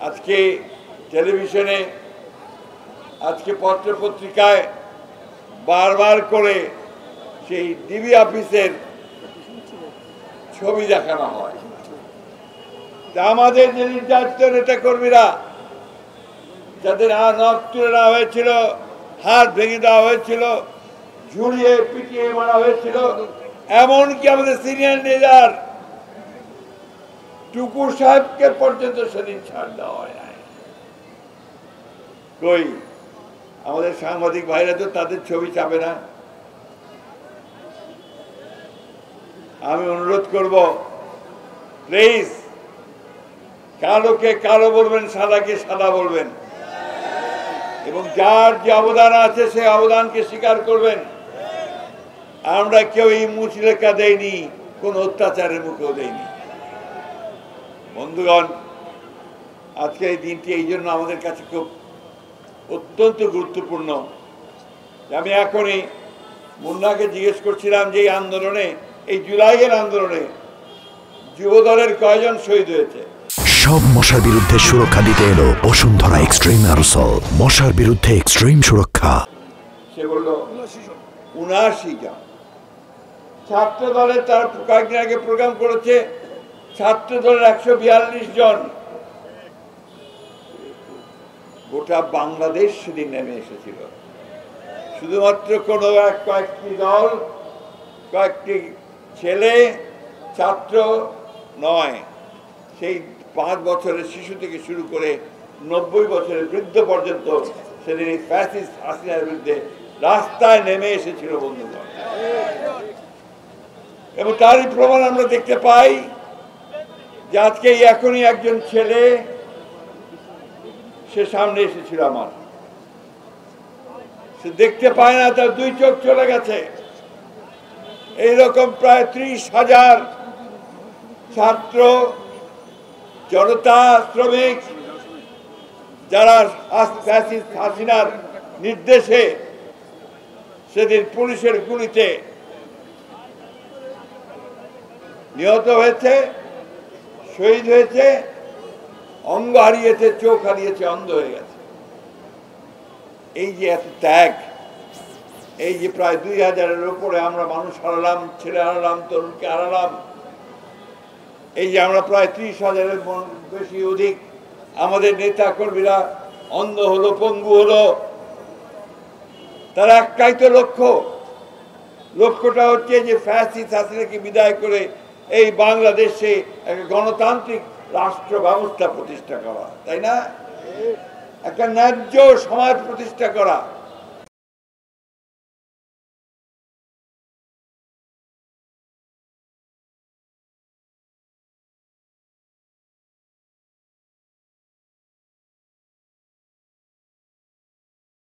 আজকে টেলিভিশনে, আজকে পত্রপত্রিকায় বারবার করে সেই ডিবি অফিসের ছবি দেখানো হয়। তা আমাদের যে নির্যাতিত নেতা কর্মীরা, যাদের নখ তুলে নেওয়া হয়েছিল, হাত ভেঙে দেওয়া হয়েছিল, ঝুলিয়ে পিটিয়ে মারা হয়েছিল, এমনকি আমাদের সিনিয়র লিডার টুকু সাহেবকে পর্যন্ত সেদিন ছাড় দেওয়া হয় নাই। কই আমাদের সাংবাদিক ভাইরা তো তাদের ছবি চাবে না। আমি অনুরোধ করব, প্লিজ কালোকে কালো বলবেন, সাদাকে সাদা বলবেন, এবং যার যে অবদান আছে সেই অবদানকে স্বীকার করবেন। আমরা কেউ এই মুচলেখা দেয়নি, কোন অত্যাচারের মুখেও দেয়নি। বন্ধুগণ, আজকে এই দিনটি এই জন্য আমাদের কাছে খুব অত্যন্ত গুরুত্বপূর্ণ। আমি এখনই মুন্নাকে জিজ্ঞেস করছিলাম যে এই আন্দোলনে, এই জুলাইয়ের আন্দোলনে যুবদলের কয়জন শহীদ হয়েছে। সব মশার বিরুদ্ধে সুরক্ষা দিতে এলো বসুন্ধরা এক্সট্রিম অ্যারোসল, মশার বিরুদ্ধে এক্সট্রিম সুরক্ষা। সে বলল ৭৯ জন। ছাত্র দলের তার কয়েকদিন আগে প্রোগ্রাম করেছে, ছাত্র দলের ১৪২ জন। গোটা বাংলাদেশ সেদিন নেমে এসেছিল। শুধুমাত্র কোনো কয়েকটি দল, কয়েকটি ছেলে ছাত্র নয়, সেই ৫ বছরের শিশু থেকে শুরু করে ৯০ বছরের বৃদ্ধ পর্যন্ত সেদিন এই ফ্যাসিস্ট হাসিনার বিরুদ্ধে রাস্তায় নেমে এসেছিল বন্ধুগণ। এবং তারই প্রমাণ আমরা দেখতে পাই যে আজকে এখনই একজন ছেলে সে সামনে এসেছিল আমার, সে দেখতে পায় না, তার ২ চোখ চলে গেছে। এইরকম প্রায় ৩০,০০০ ছাত্র, জনতা, শ্রমিক, যারা ফ্যাসিস্ট হাসিনার নির্দেশে সেদিন পুলিশের গুলিতে নিহত হয়েছে, শহীদ হয়েছে, অঙ্গ হারিয়েছে, চোখ হারিয়েছে, অন্ধ হয়ে গেছে। এই যে এত ত্যাগ, এই যে প্রায় ২,০০০-এর উপরে আমরা মানুষ হারালাম, ছেলে হারালাম, তরুণকে হারালাম, এই যে আমরা প্রায় ৩০,০০০-এর বেশি অধিক আমাদের নেতা কর্মীরা অন্ধ হলো, পঙ্গু হলো, তার একটাই তো লক্ষ্যটা হচ্ছে যে ফ্যাসিস্ট হাসিনাকে বিদায় করে এই বাংলাদেশে একটা গণতান্ত্রিক রাষ্ট্র ব্যবস্থা প্রতিষ্ঠা করা, তাই না? একটা ন্যায্য সমাজ প্রতিষ্ঠা করা।